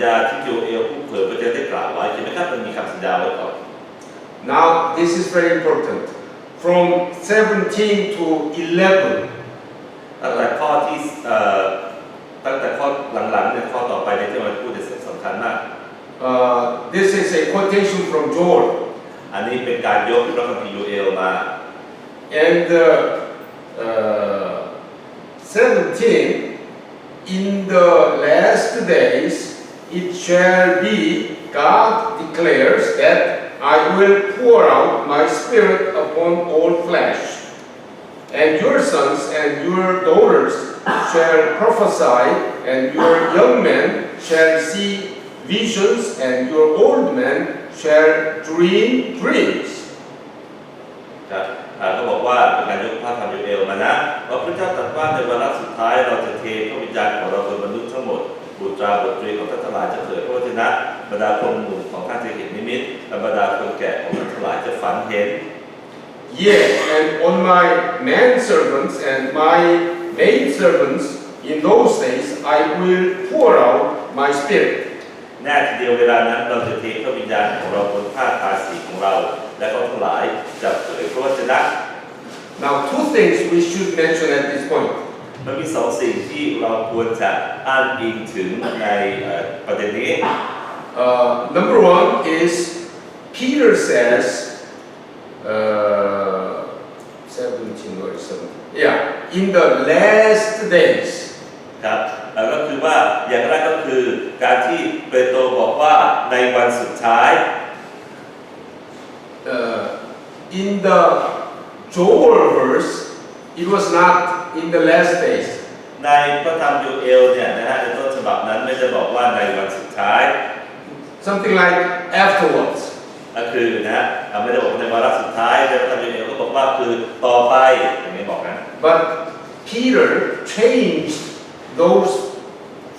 ญาที่โยเอลผู้เผยพระเจ้าได้กล่าวไว้ใช่ไหมครับมันมีคำสัญญาไว้ก่อน Now this is very important. From 17 to 11. ตั้งแต่ข้อที่ตั้งแต่ข้อหลังๆเนี่ยข้อต่อไปในที่เราพูดเนี่ยสำคัญมาก This is a quotation from Joel. อันนี้เป็นการยกพระคัมภีร์โยเอลมา And 17, in the last days it shall be, God declares that I will pour out my spirit upon all flesh, and your sons and your daughters shall prophesy, and your young men shall see visions, and your old men shall dream dreams. ก็บอกว่าเป็นการยกพระธรรมโยเอลมานะว่าพระเจ้าตรัสว่าในวาระสุดท้ายเราจะเทพระวิญญาณของเราบนมนุษย์ทั้งหมดบุตราบุตรีของท่านทั้งหลายจะเผยพระวจนะบรรดาคนหนุ่มของท่านจะเห็นนิมิตและบรรดาคนแก่ของท่านทั้งหลายจะฝันเห็น Yea, and on my manservants and my maidservants in those days I will pour out my spirit. แน่ทีเดียวเวลานั้นเราจะเทพระวิญญาณของเราบนผ้าทาสีของเราและเขาทั้งหลายจะเผยพระวจนะ Now, two things we should mention at this point. มันมีสองสิ่งที่เราควรจะอ้างอิงถึงในประเด็นนี้ Number one is Peter says, 17 or 17. Yeah, in the last days. ครับก็คือว่าอย่างแรกก็คือการที่เปโตรบอกว่าในวันสุดท้าย In the Joel verse, it was not in the last days. ในพระธรรมโยเอลเนี่ยนะฮะในต้นฉบับนั้นไม่ได้บอกว่าในวันสุดท้าย Something like afterwards. ก็คือนะไม่ได้บอกในวาระสุดท้ายในพระธรรมโยเอลก็บอกว่าคือต่อไปอย่างนี้บอกนะ But Peter changed those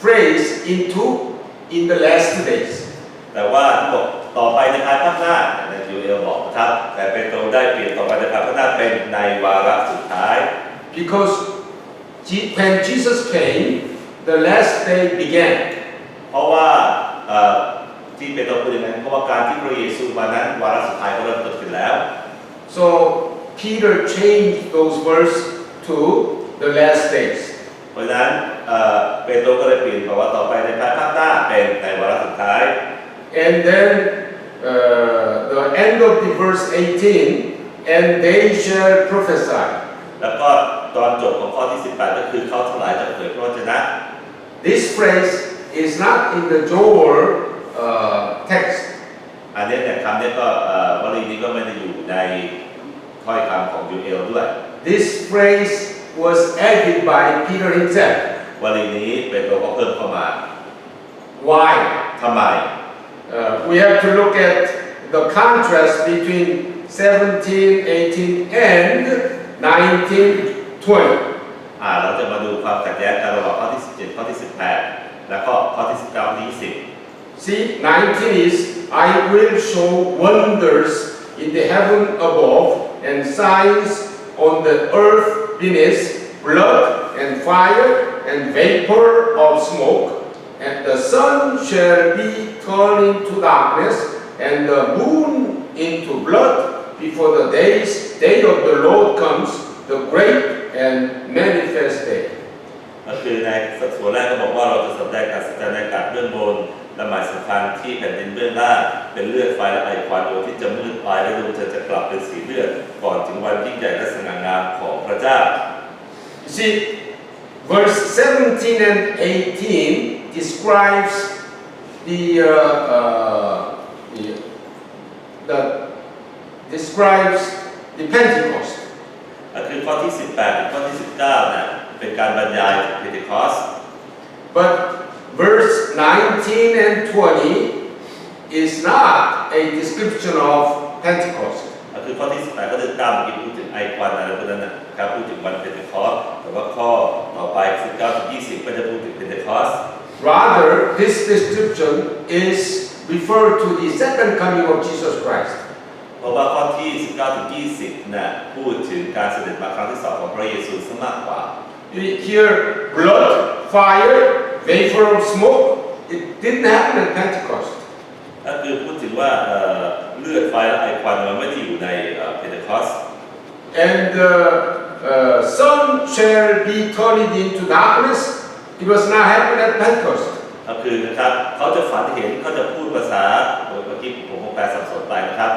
phrase into in the last days. แต่ว่าที่บอกต่อไปในภายภาคหน้าในโยเอลบอกนะครับแต่เปโตรได้เปลี่ยนต่อไปในภายภาคหน้าเป็นในวาระสุดท้าย Because when Jesus came, the last day began. เพราะว่าที่เปโตรพูดอย่างนั้นเพราะว่าการที่พระเยซูมานั้นวาระสุดท้ายก็เริ่มต้นขึ้นแล้ว So Peter changed those words to the last days. เพราะฉะนั้นเปโตรก็เลยเปลี่ยนบอกว่าต่อไปในภายภาคหน้าเป็นในวาระสุดท้าย And then the end of the verse 18, and they shall prophesy. แล้วก็ตอนจบของข้อที่18ก็คือเขาทั้งหลายจะเผยพระวจนะ This phrase is not in the Joel text. อันนี้เนี่ยคำนี้ก็วลีนี้ก็ไม่ได้อยู่ในถ้อยคำของโยเอลด้วย This phrase was added by Peter himself. วลีนี้เปโตรก็เพิ่มเข้ามา Why? ทำไม We have to look at the contrast between 17, 18, and 19, 20. เราจะมาดูความขัดแย้งกันระหว่างข้อที่17ข้อที่18แล้วก็ข้อที่19ที่20 See, 19 is, I will show wonders in the heaven above and signs on the earth beneath, blood and fire and vapor of smoke, and the sun shall be turned into darkness and the moon into blood before the day of the Lord comes, the great and manifest day. ก็คือในส่วนแรกก็บอกว่าเราจะแสดงการแสดงในอากาศเบื้องบนและหมายสำคัญที่แผ่นดินเบื้องล่างเป็นเลือดไฟและไอควันดวงที่จะมืดไปและดวงจะกลับเป็นสีเลือดก่อนถึงวันยิ่งใหญ่และสง่างามของพระเจ้า You see, verse 17 and 18 describes describes the Pentecost. ก็คือข้อที่18ถึงข้อที่19น่ะเป็นการบรรยายเพนเทคอสต์ But verse 19 and 20 is not a description of Pentecost. ก็คือข้อที่18ข้อที่19เมื่อกี้พูดถึงไอควันอะไรพวกนั้นนะครับพูดถึงวันเพนเทคอสต์แต่ว่าข้อต่อไป19ถึง20ก็จะพูดถึงเพนเทคอสต์ Rather, this description is referred to the second coming of Jesus Christ. เพราะว่าข้อที่19ถึง20น่ะพูดถึงการเสด็จมาครั้งที่2ของพระเยซูซะมากกว่า Here, blood, fire, vapor of smoke, it didn't happen at Pentecost. ก็คือพูดถึงว่าเลือดไฟและไอควันมันไม่ได้อยู่ในเพนเทคอสต์ And the sun shall be turned into darkness. It was not happening at Pentecost. ก็คือนะครับเขาจะฝันเห็นเขาจะพูดภาษาเมื่อกี้ผมแปลสับสนไปนะครับ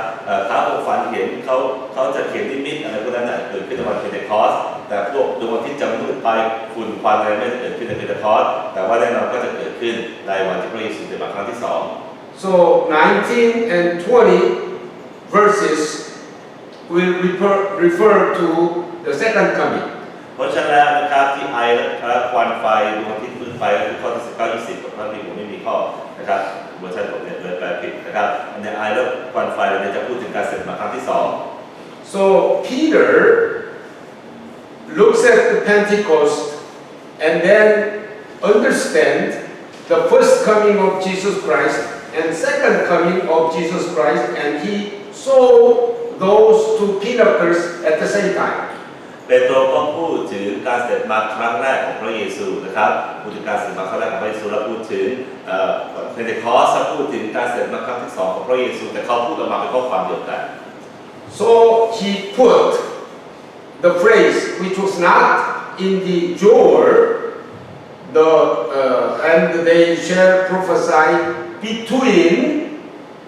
เขาฝันเห็นเขาจะเขียนนิมิตอะไรพวกนั้นเกิดขึ้นในวันเพนเทคอสต์แต่พวกดวงอาทิตย์จะมืดไปฝุ่นควันอะไรไม่ได้เกิดขึ้นในเพนเทคอสต์แต่ว่าแน่นอนก็จะเกิดขึ้นในวันที่พระเยซูเสด็จมาครั้งที่สอง So 19 and 20 verses will refer to the second coming. เพราะฉะนั้นนะครับที่ไอและควันไฟดวงอาทิตย์มืดไฟก็คือข้อที่19 20กับข้อที่ผมไม่มีข้อนะครับเวอร์ชันผมเนี่ยเลยแปลผิดนะครับอันนี้ไอและควันไฟเราจะพูดถึงการเสด็จมาครั้งที่สอง So Peter looks at the Pentecost and then understand the first coming of Jesus Christ and second coming of Jesus Christ, and he saw those two pinnacles at the same time. เปโตรก็พูดถึงการเสด็จมาครั้งแรกของพระเยซูนะครับพูดถึงการเสด็จมาครั้งแรกของพระเยซูแล้วพูดถึงเพนเทคอสต์พูดถึงการเสด็จมาครั้งที่สองของพระเยซูแต่เขาพูดออกมาเป็นข้อความเดียวกัน So he put the phrase which was not in the Joel, and they shall prophesy between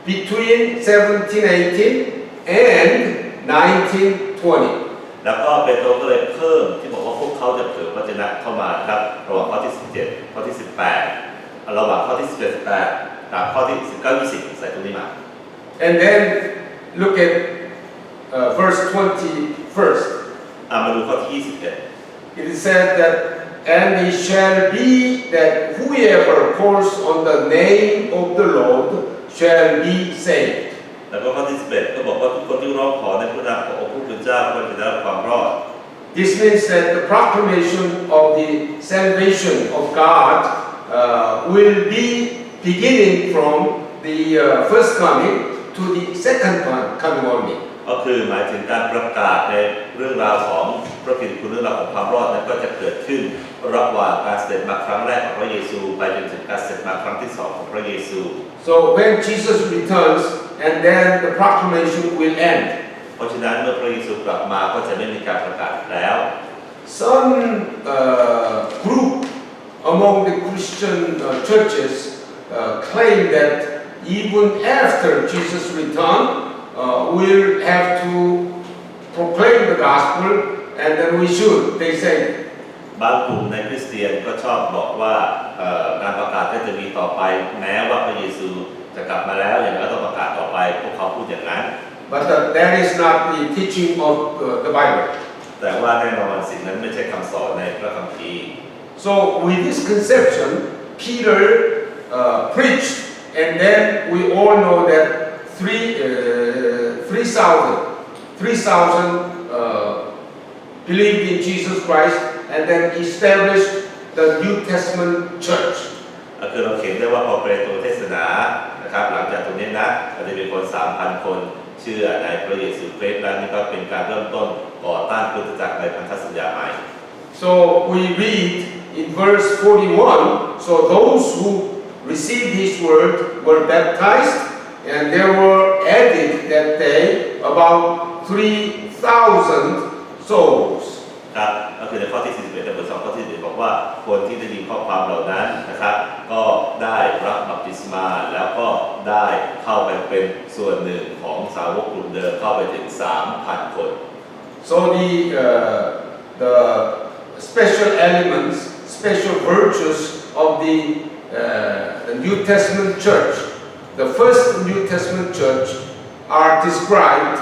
17, 18 and 19, 20. แล้วก็เปโตรก็เลยเพิ่มที่บอกว่าพวกเขาจะเผยพระวจนะเข้ามาครับระหว่างข้อที่17ข้อที่18ระหว่างข้อที่17 18กับข้อที่19 20ใส่ตรงนี้มา And then look at verse 20 first. มาดูข้อที่21 It is said that, and it shall be that whoever calls on the name of the Lord shall be saved. แล้วก็ข้อที่11ก็บอกว่าทุกคนที่ร้องขอในพระนามขององค์ผู้เป็นเจ้าก็จะได้รับความรอด This means that the proclamation of the salvation of God will be beginning from the first coming to the second coming only. ก็คือหมายถึงการประกาศในเรื่องราวของพระกิตติคุณเรื่องราวของความรอดนั้นก็จะเกิดขึ้นระหว่างการเสด็จมาครั้งแรกของพระเยซูไปจนถึงการเสด็จมาครั้งที่สองของพระเยซู So when Jesus returns, and then the proclamation will end. เพราะฉะนั้นเมื่อพระเยซูกลับมาก็จะไม่มีการประกาศอีกแล้ว Some group among the Christian churches claim that even after Jesus' return, we'll have to proclaim the gospel, and then we should, they say. บางกลุ่มในคริสเตียนก็ชอบบอกว่าการประกาศก็จะมีต่อไปแม้ว่าพระเยซูจะกลับมาแล้วอย่างนั้นต้องประกาศต่อไปพวกเขาพูดอย่างนั้น But that is not the teaching of the Bible. แต่ว่าแน่นอนสิ่งนั้นไม่ใช่คำสอนในพระคัมภีร์ So with this conception, Peter preached, and then we all know that 3,000 believed in Jesus Christ, and then established the New Testament church. คือเราเห็นได้ว่าพอเปโตรเทศนานะครับหลังจากตรงนี้นะจะมีคน 3,000 คนเชื่อในพระเยซูคริสต์และนี่ก็เป็นการเริ่มต้นก่อตั้งคริสตจักรในพันธสัญญาใหม่ So we read in verse 41, so those who received his word were baptized, and there were added that day about 3,000 souls. ครับก็คือในข้อที่41ในบท2ข้อที่1บอกว่าคนที่ได้ยินข้อความเหล่านั้นนะครับก็ได้รับบัพติศมาแล้วก็ได้เข้าไปเป็นส่วนหนึ่งของสาวกกลุ่มเดิมเข้าไปถึง 3,000 คน So the special elements, special virtues of the New Testament church, the first New Testament church, are described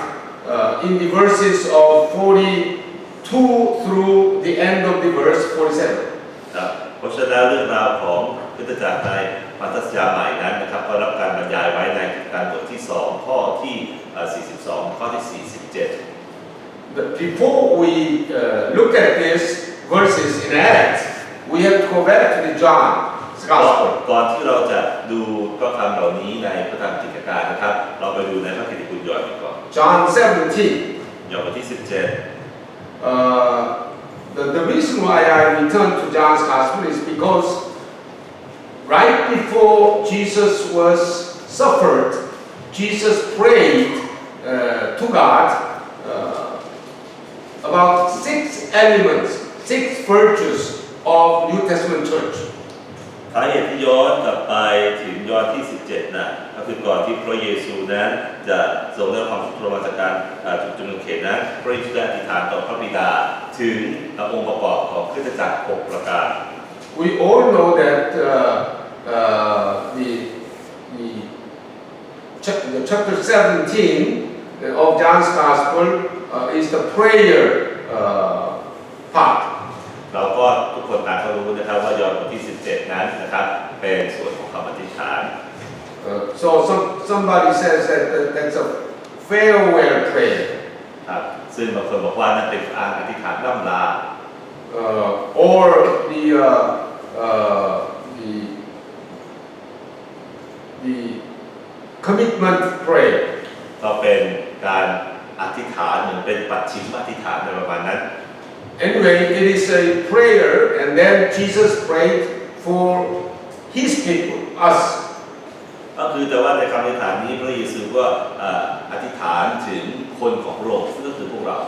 in the verses of 42 through the end of the verse 47. เพราะฉะนั้นเรื่องราวของคริสตจักรในพันธสัญญาใหม่นั้นนะครับก็รับการบรรยายไว้ในการบทที่2ข้อที่42ข้อที่47 But before we look at these verses in Acts, we have to go back to the John's Gospel. ก่อนที่เราจะดูข้อความเหล่านี้ในพระธรรมกิจการนะครับเราไปดูในพระกิตติคุณยอห์นก่อน John 17. ยอห์นบทที่17 The reason why I returned to John's Gospel is because right before Jesus was suffered, Jesus prayed to God about 6 elements, 6 virtues of New Testament church. สาเหตุที่ย้อนกลับไปถึงยอห์นที่ 17 นะก็คือก่อนที่พระเยซูนั้นจะทรงได้รับความทุกข์ทรมานจากการถูกจุดลงเข็นนั้นพระเยซูได้อธิษฐานต่อพระบิดาถึงองค์ประกอบของคริสตจักร 6 ประการ We all know that the chapter 17 of John's Gospel is the prayer part. เราก็ทุกคนต่างก็รู้นะครับว่ายอห์นบทที่ 17 นั้นนะครับเป็นส่วนของคำอธิษฐาน So somebody says that that's a farewell prayer. ครับซึ่งบางคนบอกว่านั่นเป็นการอธิษฐานล่ำลา Or the commitment prayer. ก็เป็นการอธิษฐานเหมือนเป็นปัจฉิมอธิษฐานในประมาณนั้น Anyway, it is a prayer, and then Jesus prayed for His people, us. ก็คือแต่ว่าในคำอธิษฐานนี้พระเยซูก็อธิษฐานถึงคนของพระองค์ซึ่งก็คือพวกเรา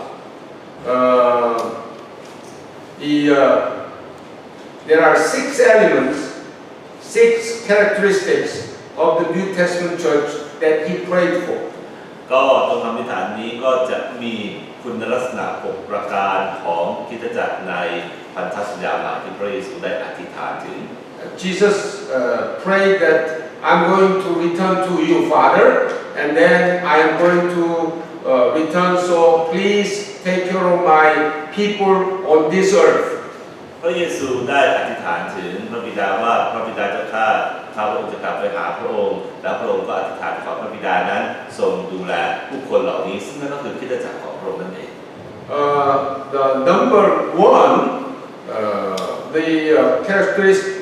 There are 6 elements, 6 characteristics of the New Testament church that He prayed for. ก็ตรงคำอธิษฐานนี้ก็จะมีคุณลักษณะ 6 ประการของคริสตจักรในพันธสัญญาใหม่ที่พระเยซูได้อธิษฐานถึง Jesus prayed that I'm going to return to you, Father, and then I am going to return, so please take care of my people on this earth. พระเยซูได้อธิษฐานถึงพระบิดาว่าพระบิดาเจ้าข้าพระองค์จะกลับไปหาพระองค์แล้วพระองค์ก็อธิษฐานขอพระบิดานั้นทรงดูแลผู้คนเหล่านี้ซึ่งนั่นก็คือคริสตจักรของพระองค์นั่นเอง The number 1, the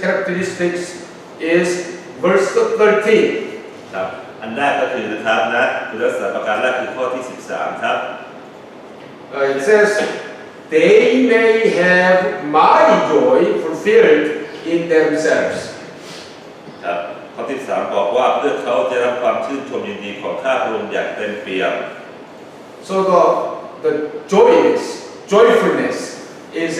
characteristics is verse 13. ครับอันแรกก็คือนะครับนะคุณลักษณะประการแรกคือข้อที่ 13 ครับ It says, they may have my joy fulfilled in themselves. ครับข้อที่ 3 บอกว่าเพื่อเขาจะรับความชื่นชมยินดีของข้าพระองค์อย่างเต็มเปี่ยม So the joyfulness is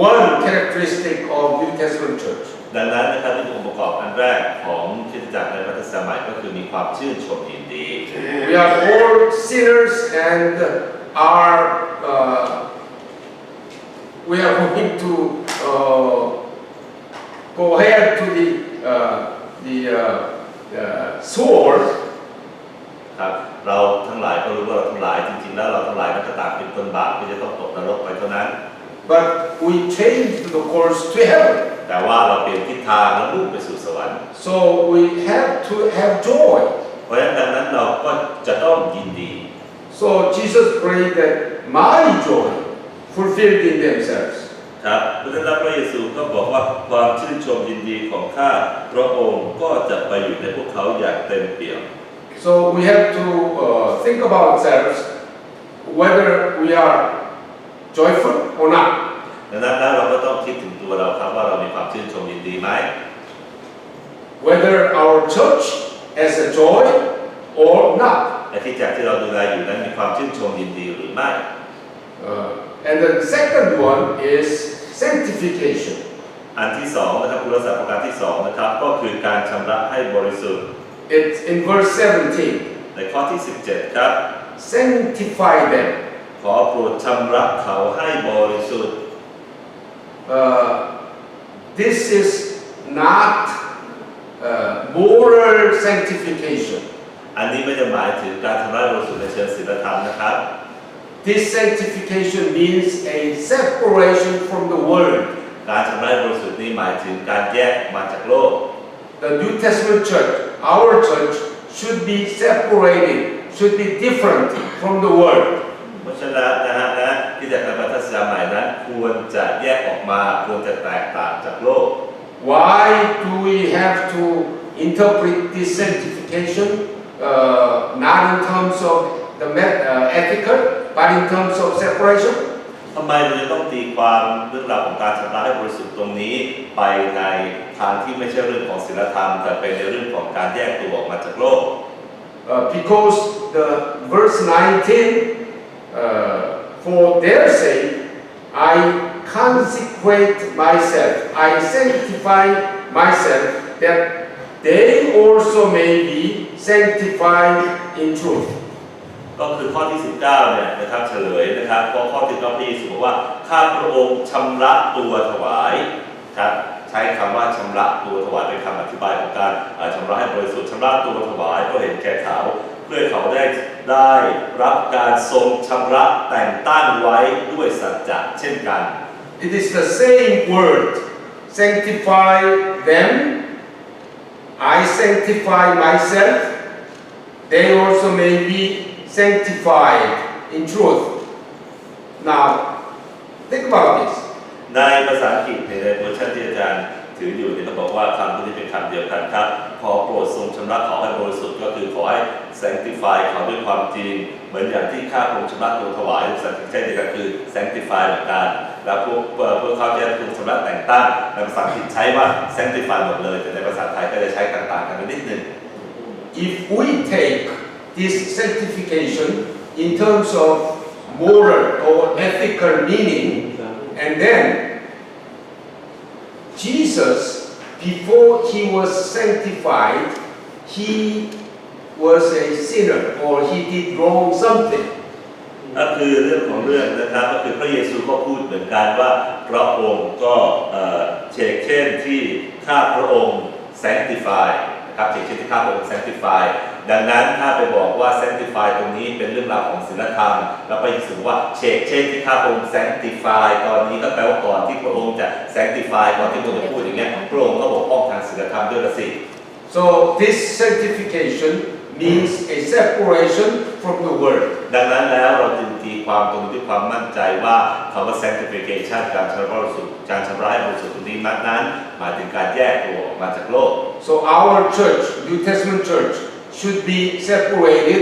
one characteristic of New Testament church. ดังนั้นนะครับที่องค์ประกอบอันแรกของคริสตจักรในพันธสัญญาใหม่ก็คือมีความชื่นชมยินดี We are all sinners and we are going to go ahead to the sword. ครับเราทั้งหลายก็รู้ว่าเราทั้งหลายจริงๆแล้วเราทั้งหลายก็ต่างเป็นคนบาปที่จะต้องตกนรกไปเท่านั้น But we change the course to heaven. แต่ว่าเราเปลี่ยนทิศทางและมุ่งไปสู่สวรรค์ So we have to have joy. เพราะฉะนั้นดังนั้นเราก็จะต้องยินดี So Jesus prayed that my joy fulfilled in themselves. ครับเพราะฉะนั้นพระเยซูก็บอกว่าความชื่นชมยินดีของข้าพระองค์ก็จะไปอยู่ในพวกเขาอย่างเต็มเปี่ยม So we have to think about ourselves whether we are joyful or not. ดังนั้นเราก็ต้องคิดถึงตัวเราครับว่าเรามีความชื่นชมยินดีไหม Whether our church has a joy or not. และที่จากที่เราดูแลอยู่นั้นมีความชื่นชมยินดีหรือไม่ And the second one is sanctification. อันที่สองนะครับคุณลักษณะประการที่สองนะครับก็คือการชำระให้บริสุทธิ์ It's in verse 17. ในข้อที่ 17 ครับ Sanctify them. ขอโปรดชำระเขาให้บริสุทธิ์ This is not moral sanctification. อันนี้ไม่ได้หมายถึงการชำระบริสุทธิ์ในเชิงศีลธรรมนะครับ This sanctification means a separation from the world. การชำระบริสุทธิ์นี้หมายถึงการแยกมาจากโลก The New Testament church, our church, should be separated, should be different from the world. เพราะฉะนั้นนะที่จากการพัฒนาใหม่นั้นควรจะแยกออกมาควรจะแตกต่างจากโลก Why do we have to interpret this sanctification not in terms of the ethical, but in terms of separation? ทำไมเราจะต้องตีความเรื่องราวของการชำระให้บริสุทธิ์ตรงนี้ไปในทางที่ไม่ใช่เรื่องของศีลธรรมแต่เป็นในเรื่องของการแยกตัวออกมาจากโลก Because the verse 19, for their sake, I consecrate myself, I sanctify myself, that they also may be sanctified in truth. ก็คือข้อที่ 19 เนี่ยนะครับเฉลยนะครับเพราะข้อที่พระเยซูบอกว่าข้าพระองค์ชำระตัวถวายครับใช้คำว่าชำระตัวถวายเป็นคำอธิบายของการชำระให้บริสุทธิ์ชำระตัวถวายก็เห็นแก่เขาเพื่อเขาได้รับการทรงชำระแต่งตั้งไว้ด้วยสัจจะเช่นกัน It is the same word, sanctify them, I sanctify myself, they also may be sanctified in truth. Now, think about this. ในภาษาอังกฤษในเวอร์ชันที่อาจารย์ถืออยู่เนี่ยเขาบอกว่าคำนี้เป็นคำเดียวกันครับขอโปรดทรงชำระเขาให้บริสุทธิ์ก็คือขอให้ sanctify เขาด้วยความจริงเหมือนอย่างที่ข้าพระองค์ชำระตัวถวายภาษาอังกฤษใช้เดียวกันคือ sanctify เหมือนกันแล้วพวกเขาจะถูกชำระแต่งตั้งในภาษาอังกฤษใช้ว่า sanctify หมดเลยแต่ในภาษาไทยก็จะใช้ต่างๆกันนิดนึง If we take this sanctification in terms of moral or ethical meaning, and then Jesus, before he was sanctified, he was a sinner or he did wrong something. ก็คือเรื่องของเรื่องนะครับก็คือพระเยซูก็พูดเหมือนกันว่าพระองค์ก็เช่นที่ข้าพระองค์ sanctify นะครับเช่นที่ข้าพระองค์ sanctify ดังนั้นถ้าไปบอกว่า sanctify ตรงนี้เป็นเรื่องราวของศีลธรรมแล้วไปสื่อว่าเช่นที่ข้าพระองค์ sanctify ตอนนี้ก็แปลว่าก่อนที่พระองค์จะ sanctify ก่อนที่พระองค์จะพูดอย่างเงี้ยพระองค์ก็บกพร่องทางศีลธรรมด้วยละสิ So this sanctification means a separation from the world. ดังนั้นแล้วเราจึงตีความตรงด้วยความมั่นใจว่าคำว่า sanctification การชำระบริสุทธิ์การชำระให้บริสุทธิ์ตรงนี้นั้นหมายถึงการแยกตัวออกมาจากโลก So our church, New Testament church, should be separated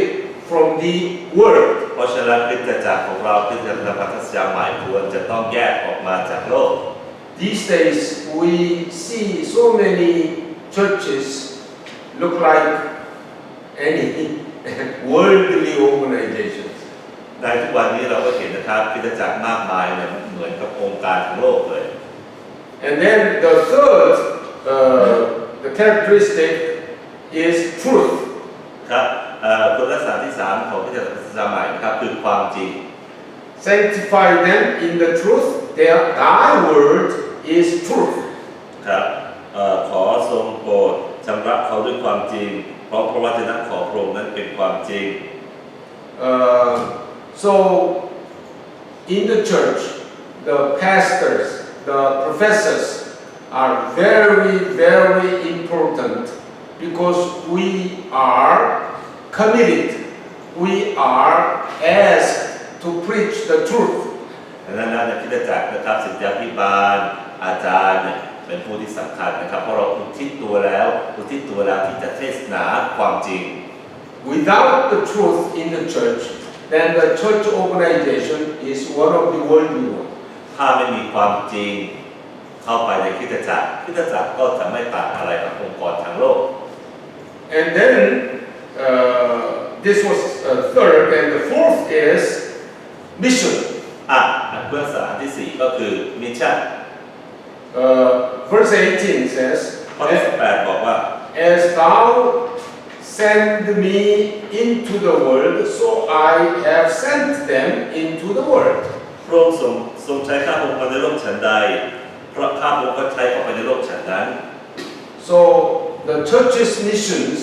from the world. เพราะฉะนั้นคริสตจักรของเราคริสตจักรพันธสัญญาใหม่ควรจะต้องแยกออกมาจากโลก These days we see so many churches look like any worldly organizations. ในทุกวันนี้เราก็เห็นนะครับคริสตจักรมากมายเนี่ยเหมือนกับองค์การของโลกเลย And then the third, the characteristic is truth. ครับคุณลักษณะที่ 3 ของคริสตจักรพันธสัญญาใหม่นะครับคือความจริง Sanctify them in the truth. Thy word is truth. ครับขอทรงโปรดชำระเขาด้วยความจริงเพราะพระวจนะของพระองค์นั้นเป็นความจริง So in the church, the pastors, the professors are very, very important because we are committed. We are asked to preach the truth. ดังนั้นในคริสตจักรนะครับศิษยาภิบาลอาจารย์เป็นผู้ที่สำคัญนะครับเพราะเราอุทิศตัวแล้วที่จะเทศนาความจริง Without the truth in the church, then the church organization is one of the worldly ones. ถ้าไม่มีความจริงเข้าไปในคริสตจักรก็จะไม่ต่างอะไรกับองค์กรทางโลก And then this was third, and the fourth is mission. เพื่อสารที่ 4 ก็คือมิชชั่น Verse 18 says, ข้อที่ 18 บอกว่า As thou send me into the world, so I have sent them into the world. พระองค์ทรงใช้ข้าพระองค์มาในโลกฉันใดเพราะข้าพระองค์ก็ใช้เข้าไปในโลกฉันนั้น So the church's missions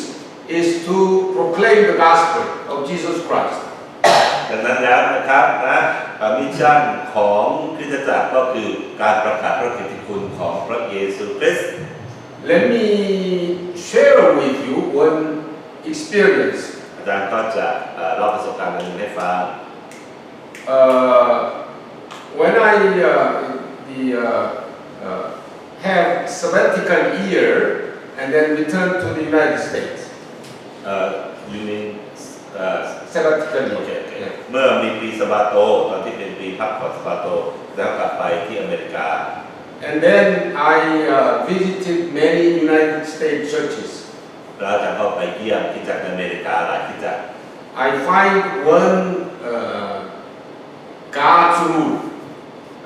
is to proclaim the gospel of Jesus Christ. ดังนั้นแล้วนะครับมิชชั่นของคริสตจักรก็คือการประกาศพระเกียรติคุณของพระเยซูคริสต์ Let me share with you one experience. อาจารย์ก็จะเล่าประสบการณ์หนึ่งให้ฟัง When I have sabbatical year and then return to the United States. You mean Sabbatical year. Okay. เมื่อมีปีสบาโตตอนที่เป็นปี ปีพักผ่อนสปาโตแล้วกลับไปที่อเมริกา And then I visited many United States churches. แล้วอาจารย์ก็ไปเยี่ยมคริสตจักรในอเมริกาหลายคริสตจักร I find one God's rule.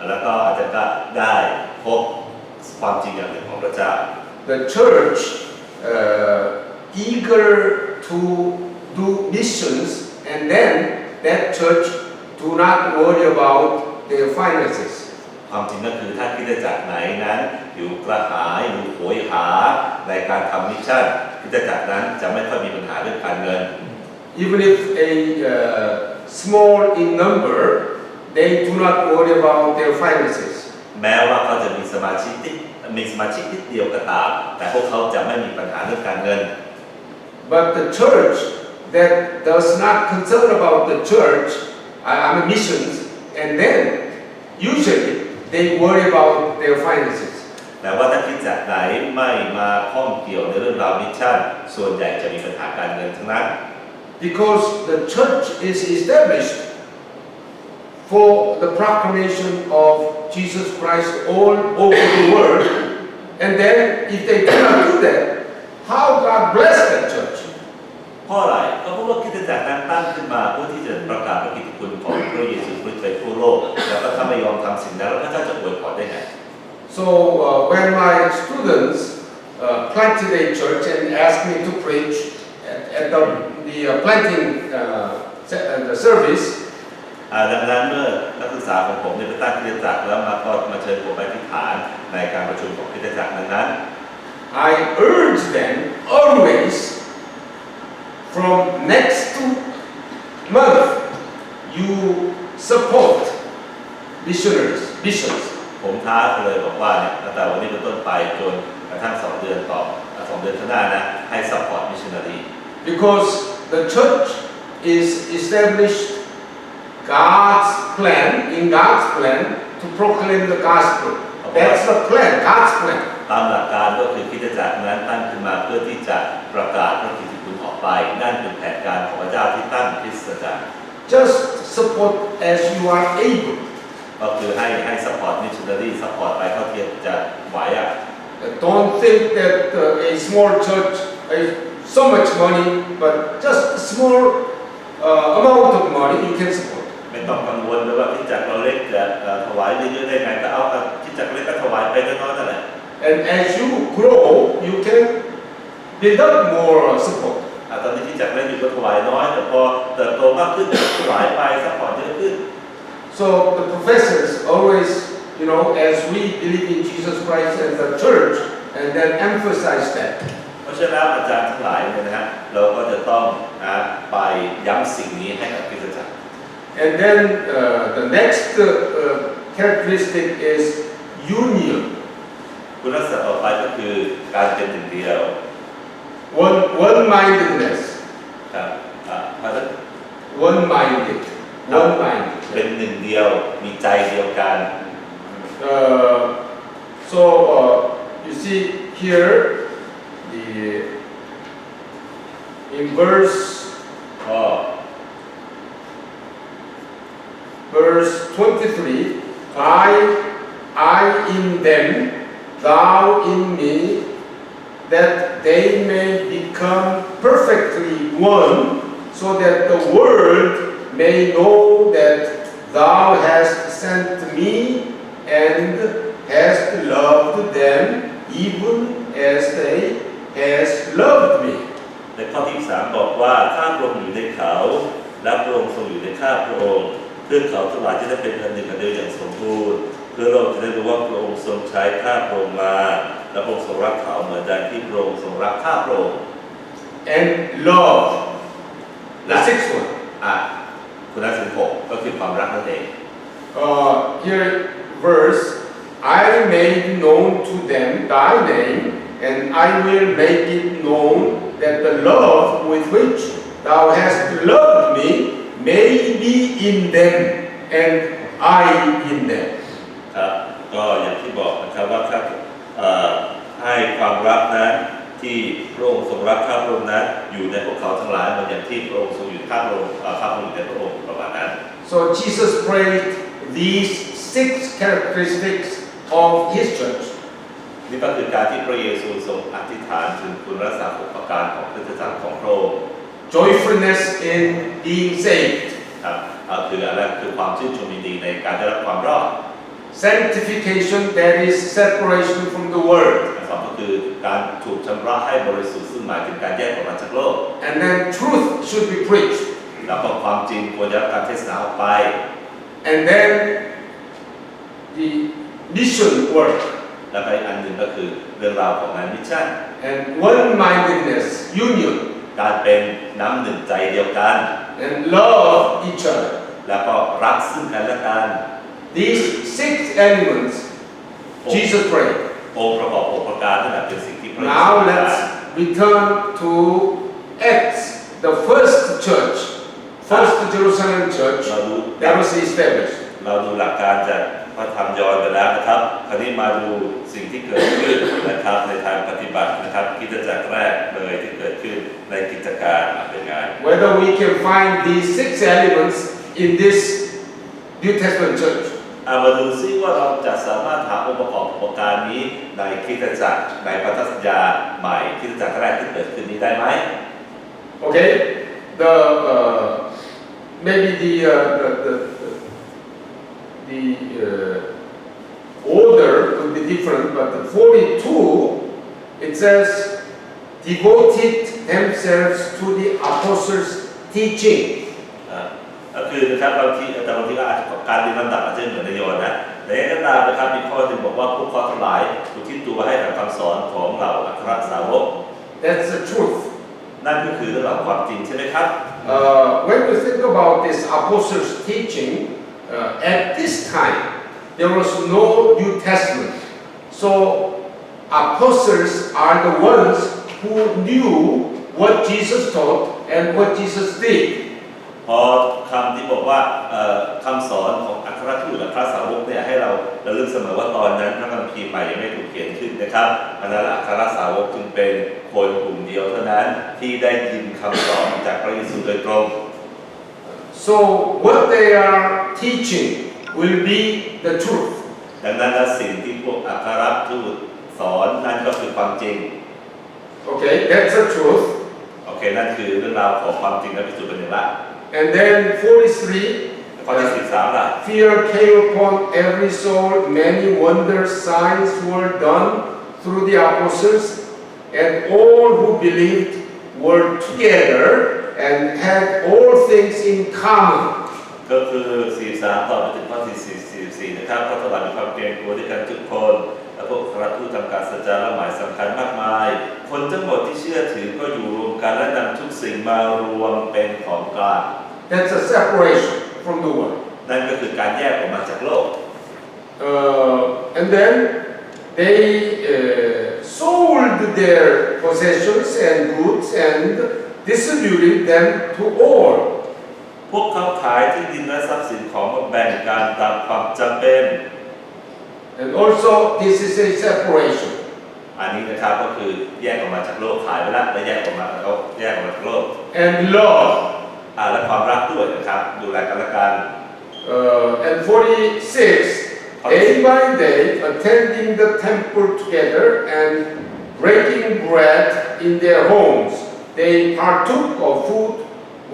แล้วก็อาจารย์ก็ได้พบความจริงอย่างหนึ่งของพระเจ้า The church eager to do missions, and then that church do not worry about their finances. ความจริงก็คือถ้าคริสตจักรไหนนั้นหิวกระหายหรือโหยหาในการทำมิชชั่นคริสตจักรนั้นจะไม่ค่อยมีปัญหาเรื่องการเงิน Even if a small in number, they do not worry about their finances. แม้ว่าเขาจะมีสมาชิกนิดเดียวก็ตามแต่พวกเขาจะไม่มีปัญหาเรื่องการเงิน But the church that does not concern about the church, missions, and then usually they worry about their finances. แต่ว่าถ้าคริสตจักรไหนไม่มาข้องเกี่ยวในเรื่องราวมิชชั่นส่วนใหญ่จะมีปัญหาการเงินทั้งนั้น Because the church is established for the proclamation of Jesus Christ all over the world, and then if they cannot do that, how God bless that church? เพราะอะไรก็เพราะว่าคริสตจักรนั้นตั้งขึ้นมาเพื่อที่จะประกาศพระกิตติคุณของพระเยซูคริสต์ไปทั่วโลกแล้วก็ถ้าไม่ยอมทำสิ่งนั้นแล้วพระเจ้าจะอวยพรได้ไง So when my students planted a church and asked me to preach at the planting the service, ดังนั้นเมื่อนักศึกษาของผมไปตั้งคริสตจักรแล้วมาเชิญผมไปที่ฐานในการประชุมของคริสตจักรนั้น I urge them always from next month you support missionaries, missions. ผมท้าเลยบอกว่าเนี่ยตั้งแต่วันนี้เป็นต้นไปจนกระทั่ง2 เดือนข้างหน้านะให้ support missionary Because the church is established God's plan to proclaim the gospel. That's the plan, God's plan. ตามหลักการก็คือคริสตจักรนั้นตั้งขึ้นมาเพื่อที่จะประกาศพระกิตติคุณออกไปนั่นเป็นแผนการของพระเจ้าที่ตั้งคริสตจักร Just support as you are able. ก็คือให้ support missionary support ไปเท่าที่จะไหวDon't think that a small church is so much money, but just a small amount of money you can support. ไม่ต้องกังวลเลยว่าคริสตจักรเราเล็กจะถวายเยอะๆได้ไงก็เอาคริสตจักรเล็กก็ถวายไปน้อยๆนั่นแหละ And as you grow, you can build up more support. ตอนนี้คริสตจักรเล็กอยู่ก็ถวายน้อยแต่พอเติบโตมากขึ้นถวายไป support เยอะขึ้น So the professors always, as we believe in Jesus Christ and the church, and then emphasize that. เพราะฉะนั้นอาจารย์ทั้งหลายเนี่ยนะฮะเราก็จะต้องไปย้ำสิ่งนี้ให้กับคริสตจักร And then the next characteristic is union. คุณลักษณะต่อไปก็คือการเป็นหนึ่งเดียว One-mindedness. ครับOne-minded. เป็นหนึ่งเดียวมีใจเดียวกัน So you see here in verse 23, I in them, thou in me, that they may become perfectly one, so that the world may know that thou hast sent me and hast loved them, even as they hast loved me. ในข้อที่3บอกว่าข้าพระองค์อยู่ในเขาและพระองค์ทรงอยู่ในข้าพระองค์เพื่อเขาทั้งหลายจะได้เป็นอันหนึ่งอันเดียวอย่างสมบูรณ์เพื่อเราจะได้รู้ว่าพระองค์ทรงใช้ข้าพระองค์มาและพระองค์ทรงรักเขาเหมือนอย่างที่พระองค์ทรงรักข้าพระองค์ And love. The sixth one. คุณลักษณะ6ก็คือความรักนั่นเอง Here verse, I made known to them thy name, and I will make it known that the love with which thou hast loved me may be in them, and I in them. ครับก็อย่างที่บอกนะครับว่าให้ความรักนั้นที่พระองค์ทรงรักข้าพระองค์นั้นอยู่ในพวกเขาทั้งหลายเหมือนอย่างที่พระองค์ทรงอยู่ข้าพระองค์อยู่ในพระองค์ประมาณนั้น So Jesus prayed these 6 characteristics of His church. นี่ก็คือการที่พระเยซูทรงอธิษฐานถึงคุณลักษณะ6ประการของคริสตจักรของพระองค์ Joyfulness in being saved. ครับคืออะไรคือความชื่นชมยินดีในการได้รับความรอด Sanctification, that is separation from the world. สองก็คือการถูกชำระให้บริสุทธิ์ซึ่งหมายถึงการแยกออกมาจากโลก And then truth should be preached. แล้วก็ความจริงควรจะรับการเทศนาออกไป And then the mission work. แล้วก็อีกอันหนึ่งก็คือเรื่องราวของงานมิชชั่น And one-mindedness, union. การเป็นน้ำหนึ่งใจเดียวกัน And love each other. แล้วก็รักซึ่งกันและกัน These 6 elements Jesus prayed. องค์ประกอบ6ประการนั่นแหละเป็นสิ่งที่พระเยซู Now let's return to Acts, the first church, first Jerusalem church that was established. เราดูหลักการจากพระธรรมย้อนไปแล้วนะครับคราวนี้มาดูสิ่งที่เกิดขึ้นนะครับในทางปฏิบัตินะครับคริสตจักรแรกเลยที่เกิดขึ้นในกิจการเป็นไง Whether we can find these 6 elements in this New Testament church. มาดูซิว่าเราจะสามารถหาองค์ประกอบประการนี้ในคริสตจักรในพันธสัญญาใหม่คริสตจักรแรกที่เกิดขึ้นนี้ได้ไหม Okay, maybe the order will be different, but the 42 it says devoted themselves to the apostles' teaching. ก็คือนะครับบางทีแต่บางทีก็อาจจะการเรียนลำดับอาจจะเหมือนในโยนนะแต่ยังไงก็ตามนะครับมีข้อหนึ่งบอกว่าพวกเขาทั้งหลายอุทิศตัวให้กับคำสอนของเหล่าอัครสาวก That's the truth. นั่นก็คือเรื่องราวความจริงใช่ไหมครับ When we think about this apostles' teaching, at this time there was no New Testament, so apostles are the ones who knew what Jesus taught and what Jesus did. พอคำที่บอกว่าคำสอนของอัครทูตอัครสาวกเนี่ยให้เราระลึกเสมอว่าตอนนั้นพระคัมภีร์ใหม่ยังไม่ถูกเขียนขึ้นนะครับเพราะฉะนั้นอัครสาวกจึงเป็นคนกลุ่มเดียวเท่านั้นที่ได้ยินคำสอนจากพระเยซูโดยตรง So what they are teaching will be the truth. ดังนั้นสิ่งที่พวกอัครทูตสอนนั่นก็คือความจริง Okay, that's the truth. โอเคนั่นคือเรื่องราวของความจริงและพิสูจน์เป็นอย่างไร And then 43. ข้อที่13ล่ะ Fear came upon every soul, many wonders, signs were done through the apostles, and all who believed were together and had all things in common. ก็คือ43ต่อไปถึงข้อ44นะครับเพราะทั้งหลายมีความเกรงกลัวด้วยกันทุกคนและพวกอัครทูตทำการสัจจาและหมายสำคัญมากมายคนทั้งหมดที่เชื่อถือก็อยู่รวมกันและนำทุกสิ่งมารวมเป็นของกลาง That's a separation from the world. นั่นก็คือการแยกออกมาจากโลก And then they sold their possessions and goods and distributed them to all. พวกเขาขายที่ดินและทรัพย์สินของมาแบ่งกันตามความจำเป็น And also this is a separation. อันนี้นะครับก็คือแยกออกมาจากโลกขายไปแล้วและแยกออกมาแล้วแยกออกมาจากโลก And love. และความรักด้วยนะครับดูแลกันและกัน And 46, day by day, attending the temple together and breaking bread in their homes, they partook of food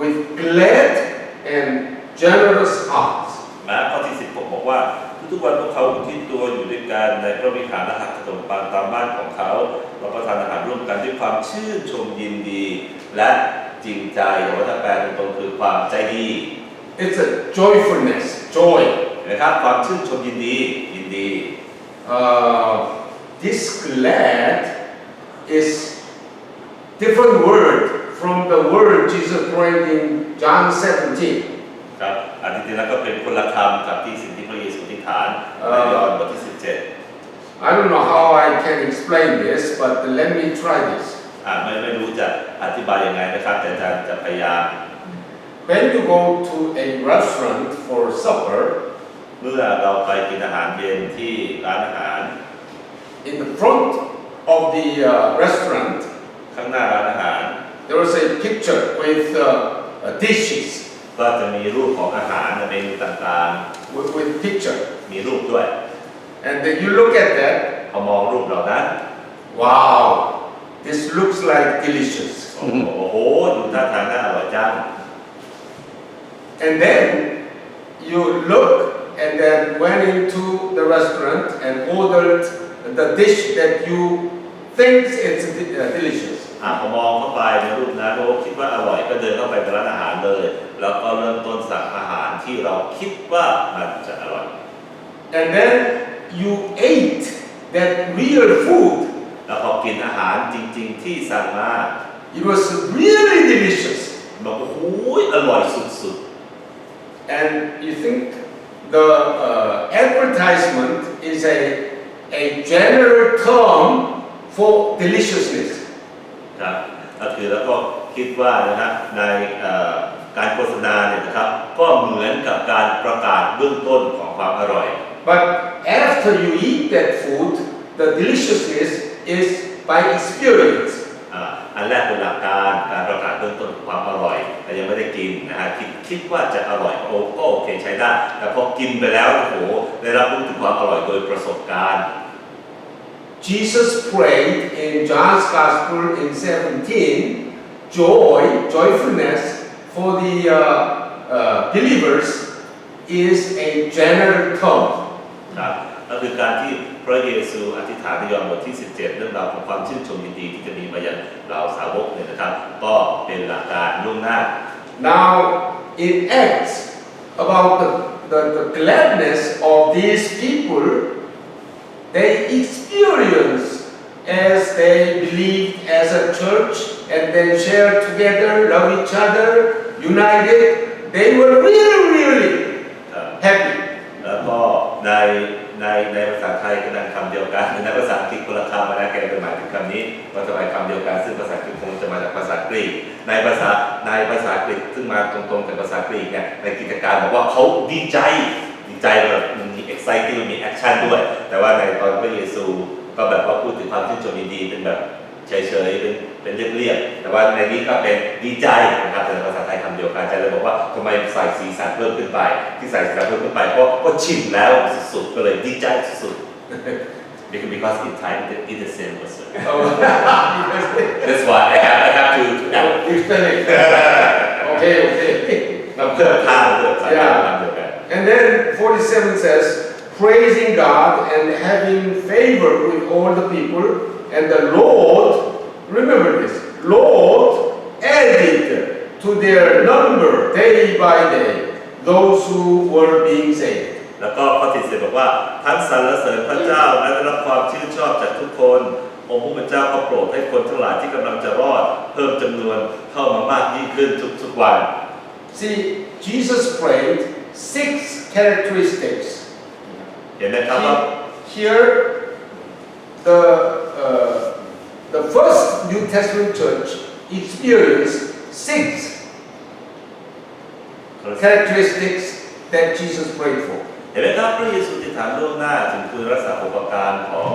with glad and generous hearts. นะข้อที่16บอกว่าทุกๆวันพวกเขาอุทิศตัวอยู่ด้วยกันในพระวิหารและหักขนมปังตามบ้านของเขารับประทานอาหารร่วมกันด้วยความชื่นชมยินดีและจริงใจหรือว่าถ้าแปลตรงๆคือความใจดี It's a joyfulness, joy. นะครับความชื่นชมยินดียินดี This glad is different word from the word Jesus prayed in John 17. ครับอันที่จริงแล้วก็เป็นคนละคำกับที่สิ่งที่พระเยซูอธิษฐานในยอห์นบทที่17 I don't know how I can explain this, but let me try this. ไม่รู้จะอธิบายยังไงนะครับแต่จะพยายาม When you go to a restaurant for supper, เมื่อเราไปกินอาหารเย็นที่ร้านอาหาร in the front of the restaurant, ข้างหน้าร้านอาหาร there was a picture with dishes. ก็จะมีรูปของอาหารในเมนูต่างๆ with picture. มีรูปด้วย And then you look at that, พอมองรูปเหล่านั้น wow, this looks like delicious. โอ้โหดูท่าทางน่าอร่อยจัง And then you look and then went into the restaurant and ordered the dish that you think is delicious. พอมองเข้าไปในรูปนั้นโอ้คิดว่าอร่อยก็เดินเข้าไปในร้านอาหารเลยแล้วก็เริ่มต้นสั่งอาหารที่เราคิดว่ามันจะอร่อย And then you ate that real food. แล้วพอกินอาหารจริงๆที่สั่งมา It was really delicious. บอกโอ้โหอร่อยสุด And you think the advertisement is a general term for deliciousness. ๆครับก็คือแล้วก็คิดว่านะครับในการโฆษณาเนี่ยนะครับก็เหมือนกับการประกาศเบื้องต้นของความอร่อย But after you eat that food, the deliciousness is by experience. อันแรกเป็นหลักการประกาศเบื้องต้นความอร่อยแต่ยังไม่ได้กินนะฮะคิดว่าจะอร่อยก็โอเคใช้ได้แต่พอกินไปแล้วโอ้โหได้รับรู้ถึงความอร่อยโดยประสบการณ์ Jesus prayed in John's Gospel in 17, joyfulness for the believers is a general term. ครับก็คือการที่พระเยซูอธิษฐานในยอห์นบทที่ 17 เรื่องราวของความชื่นชมยินดีที่จะมีมายังเราสาวกเนี่ยนะครับก็เป็นหลักการล่วงหน้า Now it acts about the gladness of these people they experience as they believe as a church and then share together, love each other, united. They were really happy. แล้วก็ในภาษาไทยก็นั่งคำเดียวกันในภาษาอังกฤษคนละคำนะแกจะหมายถึงคำนี้ว่าจะหมายคำเดียวกันซึ่งภาษาอังกฤษคงจะมาจากภาษากรีกในภาษาอังกฤษซึ่งมาตรงๆจากภาษากรีกเนี่ยในกิจการบอกว่าเขาดีใจแบบมี exciting มี action ด้วยแต่ว่าในตอนพระเยซูก็แบบว่าพูดถึงความชื่นชมยินดีเป็นแบบเฉยๆเป็นเรียบๆแต่ว่าในนี้ก็เป็นดีใจนะครับเป็นภาษาไทยคำเดียวกันจะเลยบอกว่าทำไมใส่สีสันเพิ่มขึ้นไปที่ใส่สีสันเพิ่มขึ้นไปเพราะก็ชิมแล้วสุดๆก็เลยดีใจสุดๆ because in Thai it is same also that's why I have to explain it. Okay. มาเพิ่มท่าด้วยภาษาไทยคำเดียวกัน And then 47 says, praising God and having favor with all the people, and the Lord, remember this, Lord added to their number day by day those who were being saved. แล้วก็ข้อที่10บอกว่าทั้งสรรเสริญพระเจ้าและได้รับความชื่นชอบจากทุกคนองค์พระผู้เป็นเจ้าก็โปรดให้คนทั้งหลายที่กำลังจะรอดเพิ่มจำนวนเข้ามามากยิ่งขึ้นทุกวัน See, Jesus prayed 6 characteristics. เห็นไหมครับว่า Here, the first New Testament church experienced 6 characteristics that Jesus prayed for. เห็นไหมครับพระเยซูอธิษฐานล่วงหน้าถึงคุณลักษณะอุปการของ